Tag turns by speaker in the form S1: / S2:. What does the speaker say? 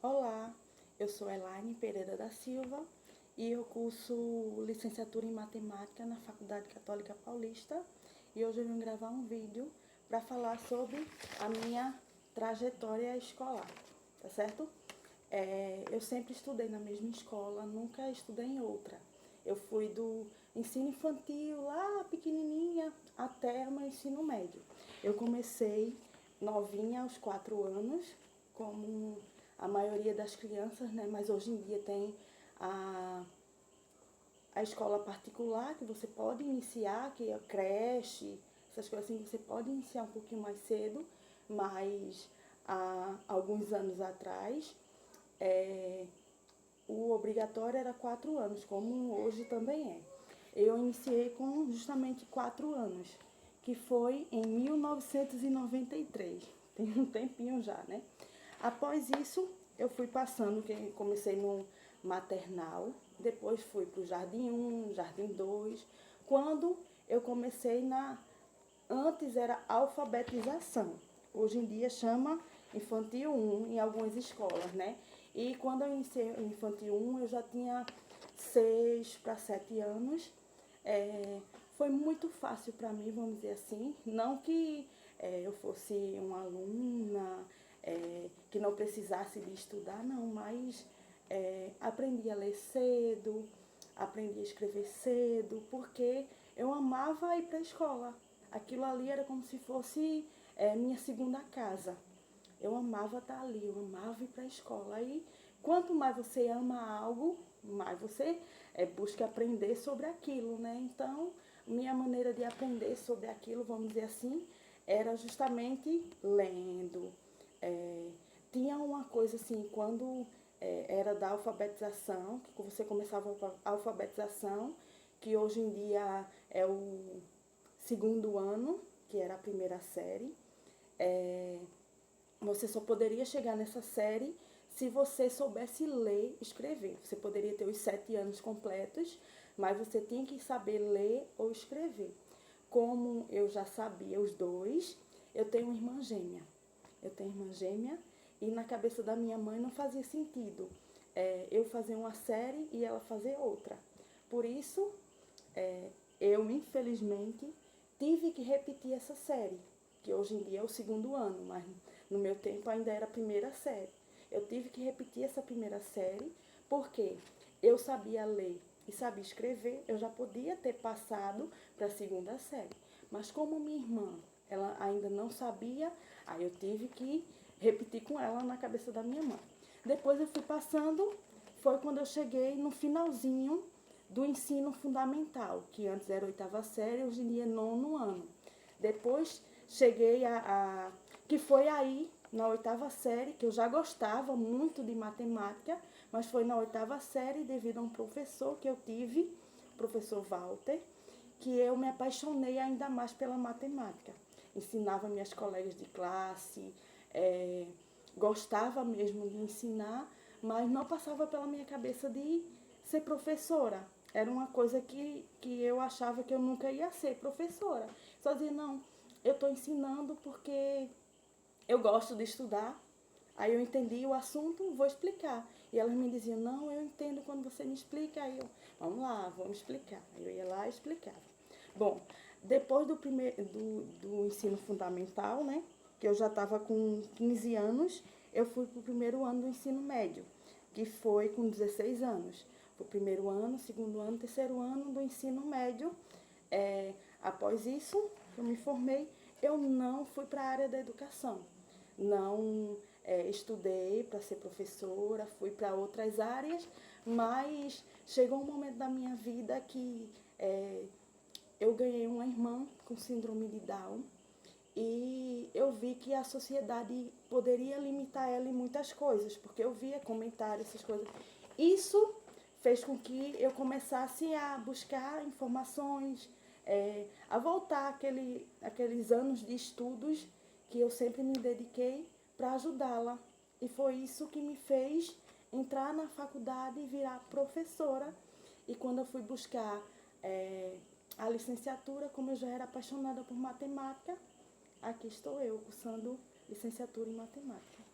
S1: Olá, eu sou Elaine Pereira da Silva e eu curso licenciatura em matemática na Faculdade Católica Paulista e hoje eu vim gravar um vídeo para falar sobre a minha trajetória escolar, tá certo? Eu sempre estudei na mesma escola, nunca estudei em outra. Eu fui do ensino infantil lá pequenininha até o meu ensino médio. Eu comecei novinha aos 4 anos, como a maioria das crianças, né? Mas hoje em dia tem a escola particular que você pode iniciar, que é creche, essas coisas assim, você pode iniciar um pouquinho mais cedo, mas há alguns anos atrás, o obrigatório era 4 anos, como hoje também é. Eu iniciei com justamente 4 anos, que foi em 1993. Tem um tempinho já, né? Após isso, eu fui passando, que comecei no maternal, depois fui para o Jardim 1, Jardim 2. Quando eu comecei antes era alfabetização. Hoje em dia chama Infantil 1 em algumas escolas, né? E quando eu iniciei o Infantil 1, eu já tinha 6 para 7 anos. Foi muito fácil para mim, vamos dizer assim. Não que eu fosse uma aluna que não precisasse de estudar, não, mas aprendi a ler cedo, aprendi a escrever cedo, porque eu amava ir para a escola. Aquilo ali era como se fosse minha segunda casa. Eu amava estar ali, eu amava ir para a escola. E quanto mais você ama algo, mais você busca aprender sobre aquilo, né? Então, minha maneira de aprender sobre aquilo, vamos dizer assim, era justamente lendo. Tinha uma coisa assim, quando era da alfabetização, que você começava a alfabetização, que hoje em dia é o segundo ano, que era a primeira série. Você só poderia chegar nessa série se você soubesse ler e escrever. Você poderia ter os 7 anos completos, mas você tinha que saber ler ou escrever. Como eu já sabia os dois, eu tenho uma irmã gêmea. Eu tenho irmã gêmea e na cabeça da minha mãe não fazia sentido eu fazer uma série e ela fazer outra. Por isso, eu, infelizmente, tive que repetir essa série, que hoje em dia é o segundo ano, mas no meu tempo ainda era a primeira série. Eu tive que repetir essa primeira série porque eu sabia ler e sabia escrever, eu já podia ter passado para a segunda série. Mas como minha irmã, ela ainda não sabia, aí eu tive que repetir com ela na cabeça da minha mãe. Depois eu fui passando, foi quando eu cheguei no finalzinho do ensino fundamental, que antes era 8ª série, hoje em dia é 9º ano. Depois cheguei que foi aí, na 8ª série, que eu já gostava muito de matemática, mas foi na 8ª série, devido a um professor que eu tive, o professor Walter, que eu me apaixonei ainda mais pela matemática. Ensinava minhas colegas de classe, gostava mesmo de ensinar, mas não passava pela minha cabeça de ser professora. Era uma coisa que eu achava que eu nunca ia ser professora. Só dizia, não, eu estou ensinando porque eu gosto de estudar. Aí eu entendi o assunto, vou explicar. E elas me diziam, não, eu entendo quando você me explica. Aí eu, vamos lá, vamos explicar. Aí eu ia lá e explicava. Bom, depois do ensino fundamental, né, que eu já estava com 15 anos, eu fui para o primeiro ano do ensino médio, que foi com 16 anos. Foi o primeiro ano, segundo ano, terceiro ano do ensino médio. Após isso, eu me formei, eu não fui para a área da educação. Não estudei para ser professora, fui para outras áreas, mas chegou um momento da minha vida que eu ganhei uma irmã com síndrome de Down e eu vi que a sociedade poderia limitar ela em muitas coisas, porque eu via comentários, essas coisas. Isso fez com que eu começasse a buscar informações, a voltar aqueles anos de estudos que eu sempre me dediquei para ajudá-la. E foi isso que me fez entrar na faculdade e virar professora. E quando eu fui buscar a licenciatura, como eu já era apaixonada por matemática, aqui estou eu, cursando licenciatura em matemática.